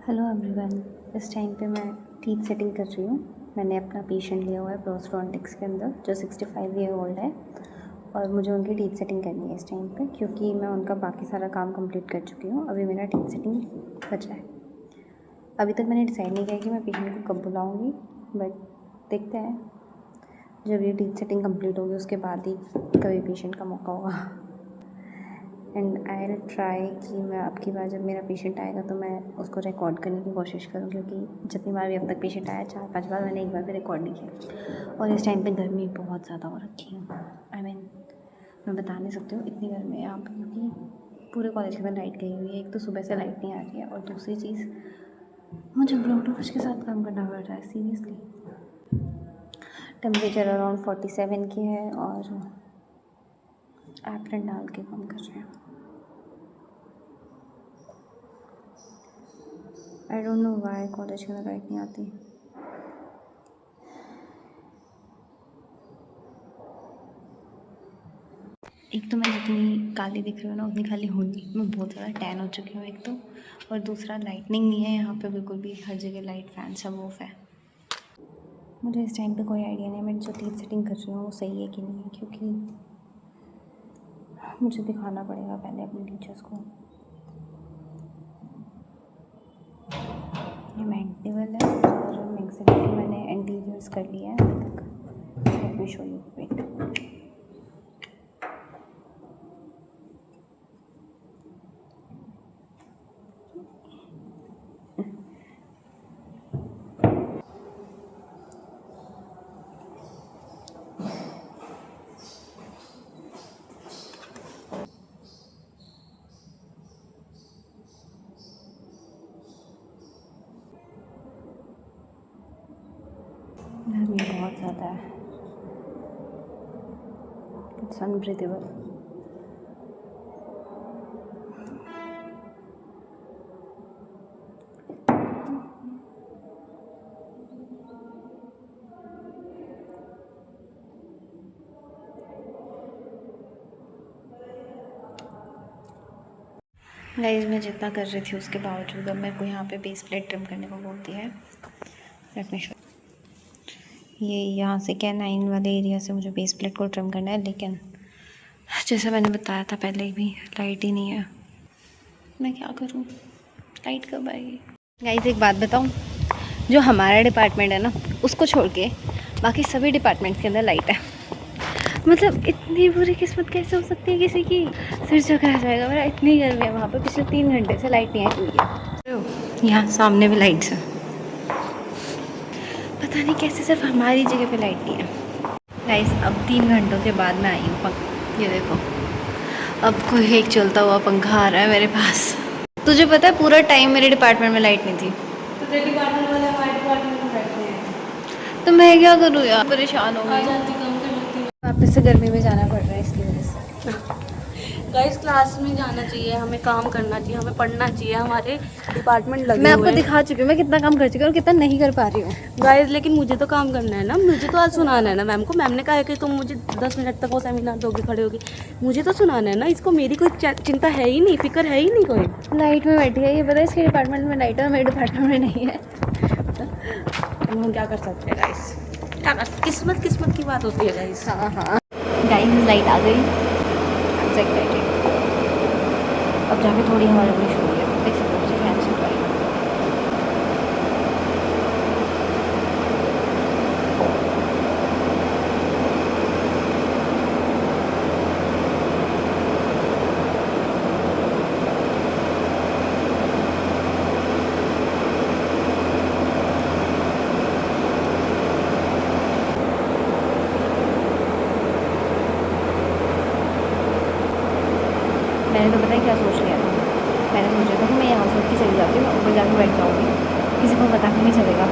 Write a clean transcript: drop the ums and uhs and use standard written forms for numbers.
Hello everyone. इस time पे मैं टीथ सेटिंग कर रही हूँ। मैंने अपना पेशेंट लिया हुआ है प्रोस्टोडोंटिक्स के अंदर, जो 65 ईयर ओल्ड है, और मुझे उनकी टीथ सेटिंग करनी है इस टाइम पे, क्योंकि मैं उनका बाकी सारा काम कंप्लीट कर चुकी हूँ। अभी मेरा टीथ सेटिंग बचा है। अभी तक मैंने डिसाइड नहीं किया कि मैं पेशेंट को कब बुलाऊँगी, बट देखते हैं, जब ये टीथ सेटिंग कंप्लीट होगी उसके बाद ही कभी पेशेंट का मौका होगा। एंड आई विल ट्राई कि मैं अब की बार जब मेरा पेशेंट आएगा तो मैं उसको रिकॉर्ड करने की कोशिश करूँ, क्योंकि जितनी बार भी अब तक पेशेंट आया 4-5 बार मैंने एक बार भी रिकॉर्ड नहीं किया। और इस टाइम पे गर्मी बहुत ज़्यादा हो रखी है। मैं बता नहीं सकती हूँ, इतनी गर्मी है यहाँ पर, क्योंकि पूरे कॉलेज के अंदर लाइट गई हुई है। एक तो सुबह से लाइट नहीं आ रही है, और दूसरी चीज़ मुझे ब्लूटूथ के साथ काम करना पड़ रहा है सीरियसली। टेम्परेचर अराउंड 47 की है और एप्रन डाल के काम कर रहे हैं। I don't know why college के अंदर लाइट नहीं आती। एक तो मैं जितनी काली दिख रही हूँ ना उतनी काली हूँ नहीं, मैं बहुत ज़्यादा टैन हो चुकी हूँ एक तो, और दूसरा लाइटनिंग नहीं है यहाँ पे बिल्कुल भी। हर जगह लाइट फैन सब ऑफ है। मुझे इस टाइम पे कोई आइडिया नहीं है मैं जो टीथ सेटिंग कर रही हूँ वो सही है कि नहीं है, क्योंकि मुझे दिखाना पड़ेगा पहले अपने टीचर्स को। ये मैंटिबल है और मैक्सिलरी मैंने एंटीरियर्स कर लिया है अभी तक। Let me show you, wait. गर्मी बहुत ज़्यादा है, इट्स अनब्रीदेबल। गाइस, मैं जितना कर रही थी उसके बावजूद अब मेरे को यहाँ पे बेस प्लेट ट्रिम करने को बोलती है। Late me show. ये यहाँ से कैनाइन वाले एरिया से मुझे बेस प्लेट को ट्रिम करना है, लेकिन जैसे मैंने बताया था पहले भी, लाइट ही नहीं है। मैं क्या करूँ, लाइट कब आएगी? गाइस, एक बात बताऊँ, जो हमारा डिपार्टमेंट है ना उसको छोड़ के बाकी सभी डिपार्टमेंट्स के अंदर लाइट है। मतलब इतनी बुरी किस्मत कैसे हो सकती है किसी की, सिर चकरा जाएगा मेरा। इतनी गर्मी है वहाँ पे, पिछले 3 घंटे से लाइट नहीं आई हुई है। यहाँ सामने भी लाइट्स है, पता नहीं कैसे सिर्फ हमारी जगह पे लाइट नहीं है। गाइस, अब 3 घंटों के बाद मैं आई हूँ। ये देखो, अब कोई एक चलता हुआ पंखा आ रहा है मेरे पास। तुझे पता है पूरा टाइम मेरे डिपार्टमेंट में लाइट नहीं थी। तो तेरे डिपार्टमेंट वाले हमारे डिपार्टमेंट में बैठे हैं, तो मैं क्या करूँ यार, परेशान हो आ गई। जाती कम कर लेती। वापस से गर्मी में जाना पड़ रहा है इसकी वजह से। गाइस, क्लास में जाना चाहिए, हमें काम करना चाहिए, हमें पढ़ना चाहिए, हमारे डिपार्टमेंट लगे मैं हुए आपको हैं। दिखा चुकी हूँ मैं कितना काम कर चुकी हूँ और कितना नहीं कर पा रही हूँ। गाइस, लेकिन मुझे तो काम करना है ना, मुझे तो आज सुनाना है ना मैम को। मैम ने कहा है कि तुम मुझे 10 मिनट तक वो सेमिनार दोगे, खड़े होगी। मुझे तो सुनाना है ना इसको, मेरी कोई चिंता है ही नहीं, फिक्र है ही नहीं कोई। लाइट में बैठी है, ये पता है इसके डिपार्टमेंट में लाइट है और मेरे डिपार्टमेंट में नहीं है। हम क्या कर सकते हैं गाइस, क्या कर, किस्मत की बात होती है गाइस। हाँ हाँ गाइस, लाइट आ गई। अब जाके थोड़ी हवा लगनी शुरू हुई है, देख सकते हो मुझे फैन चल रहा है। मैंने तो पता है क्या सोच लिया था, मैंने सोचा था कि मैं यहाँ से उठ के चली जाती हूँ, ऊपर जाके बैठ जाऊँगी, किसी को पता भी नहीं चलेगा।